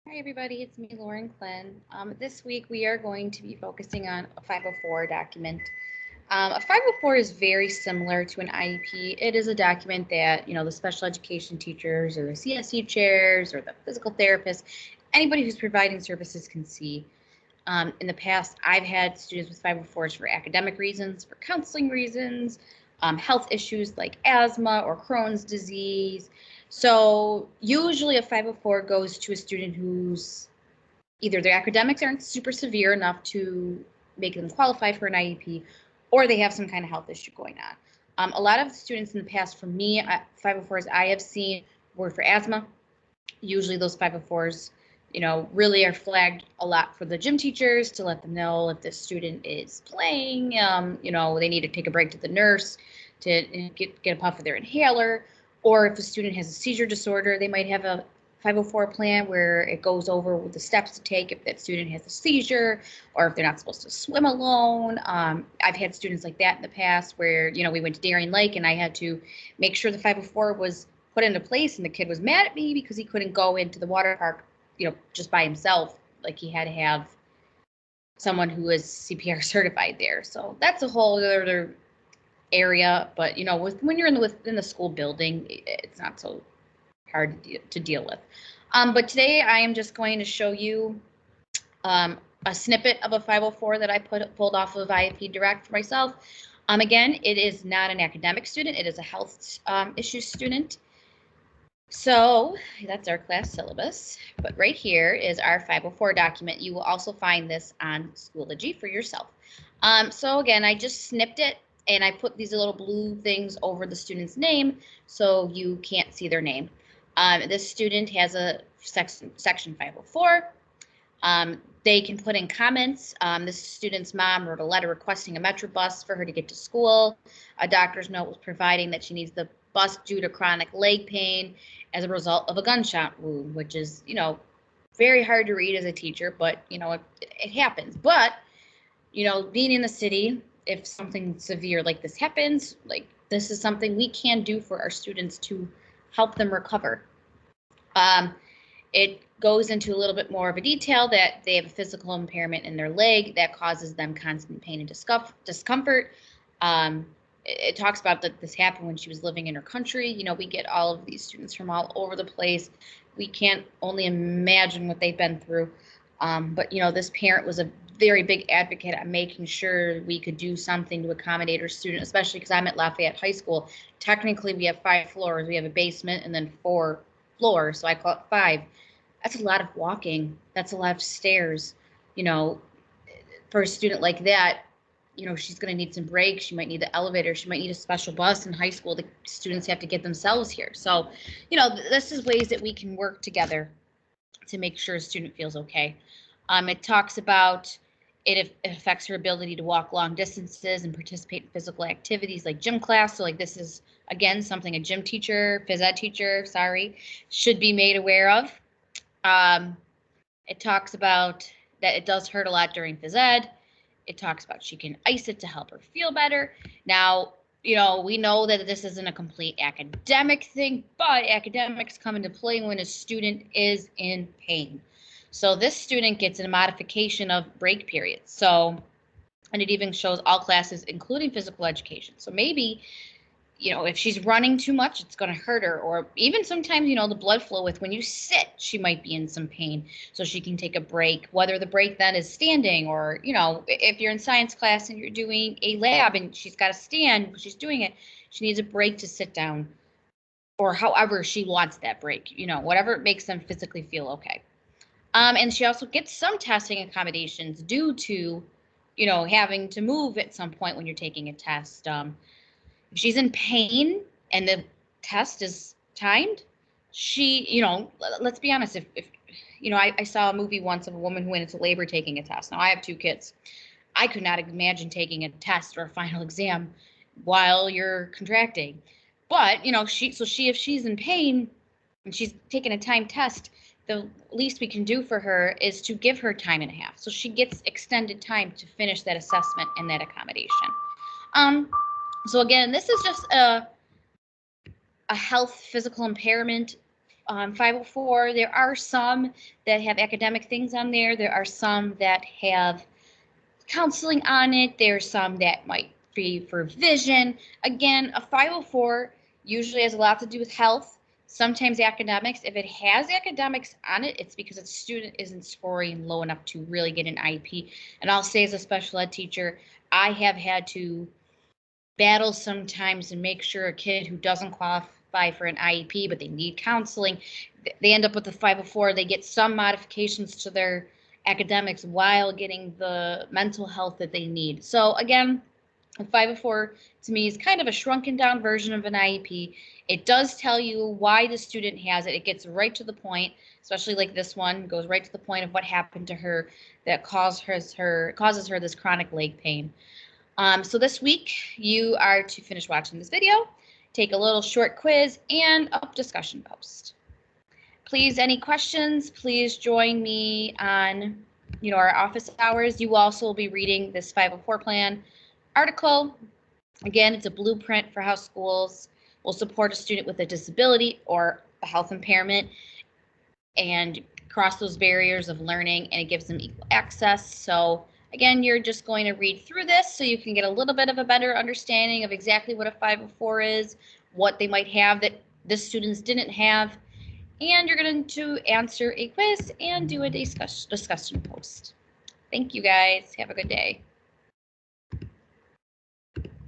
Hi everybody, it's me, Lauren Glenn. This week we are going to be focusing on a 504 document. A 504 is very similar to an IEP. It is a document that, the special education teachers or the CSE chairs or the physical therapists, anybody who's providing services can see. In the past, I've had students with 504s for academic reasons, for counseling reasons, health issues like asthma or Crohn's disease. So usually a 504 goes to a student who's either their academics aren't super severe enough to make them qualify for an IEP, or they have some kind of health issue going on. A lot of students in the past, for me, 504s I have seen were for asthma. Usually those 504s, really are flagged a lot for the gym teachers to let them know if the student is playing, they need to take a break to the nurse to get a puff of their inhaler, or if the student has a seizure disorder, they might have a 504 plan where it goes over the steps to take if that student has a seizure or if they're not supposed to swim alone. I've had students like that in the past where, we went to Darien Lake and I had to make sure the 504 was put into place, and the kid was mad at me because he couldn't go into the water park, just by himself. Like he had to have someone who is CPR certified there. So that's a whole other area. But when you're within the school building, it's not so hard to deal with. But today I am just going to show you a snippet of a 504 that I pulled off of IEP Direct for myself. Again, it is not an academic student; it is a health issue student. So that's our class syllabus, but right here is our 504 document. You will also find this on Schoology for yourself. So again, I just snipped it and I put these little blue things over the student's name so you can't see their name. This student has a section 504. They can put in comments. This student's mom wrote a letter requesting a Metro bus for her to get to school. A doctor's note was providing that she needs the bus due to chronic leg pain as a result of a gunshot wound, which is, very hard to read as a teacher, but, it happens. But, being in the city, if something severe like this happens, like this is something we can do for our students to help them recover. It goes into a little bit more of a detail that they have a physical impairment in their leg that causes them constant pain and discomfort. It talks about that this happened when she was living in her country. We get all of these students from all over the place. We can't only imagine what they've been through. But this parent was a very big advocate at making sure we could do something to accommodate her student, especially because I'm at Lafayette High School. Technically, we have 5 floors. We have a basement and then 4 floors, so I call it 5. That's a lot of walking. That's a lot of stairs. For a student like that, she's going to need some breaks. She might need the elevator. She might need a special bus. In high school, the students have to get themselves here. So, this is ways that we can work together to make sure a student feels okay. It talks about it affects her ability to walk long distances and participate in physical activities like gym class. So like this is, again, something a gym teacher, phys ed teacher, should be made aware of. It talks about that it does hurt a lot during phys ed. It talks about she can ice it to help her feel better. Now, we know that this isn't a complete academic thing, but academics come into play when a student is in pain. So this student gets a modification of break periods. So, and it even shows all classes, including physical education. So maybe, if she's running too much, it's going to hurt her. Or even sometimes, the blood flow with when you sit, she might be in some pain. So she can take a break, whether the break then is standing or, if you're in science class and you're doing a lab and she's got to stand because she's doing it, she needs a break to sit down or however she wants that break, whatever makes them physically feel okay. And she also gets some testing accommodations due to, having to move at some point when you're taking a test. If she's in pain and the test is timed, she, let's be honest, if I saw a movie once of a woman who went into labor taking a test. Now I have 2 kids. I could not imagine taking a test or a final exam while you're contracting. But, if she's in pain and she's taking a timed test, the least we can do for her is to give her time and a half. So she gets extended time to finish that assessment and that accommodation. So again, this is just a health physical impairment. 504, there are some that have academic things on there. There are some that have counseling on it. There's some that might be for vision. Again, a 504 usually has a lot to do with health, sometimes academics. If it has academics on it, it's because a student isn't scoring low enough to really get an IEP. And I'll say as a special ed teacher, I have had to battle sometimes and make sure a kid who doesn't qualify for an IEP, but they need counseling, they end up with a 504. They get some modifications to their academics while getting the mental health that they need. So again, a 504 to me is kind of a shrunken down version of an IEP. It does tell you why the student has it. It gets right to the point, especially like this one, goes right to the point of what happened to her that causes her this chronic leg pain. So this week you are to finish watching this video, take a little short quiz and a discussion post. Please, any questions, please join me on, our office hours. You also will be reading this 504 plan article. Again, it's a blueprint for how schools will support a student with a disability or a health impairment and cross those barriers of learning, and it gives them equal access. So again, you're just going to read through this so you can get a little bit of a better understanding of exactly what a 504 is, what they might have that the students didn't have, and you're going to answer a quiz and do a discussion post. Thank you guys. Have a good day.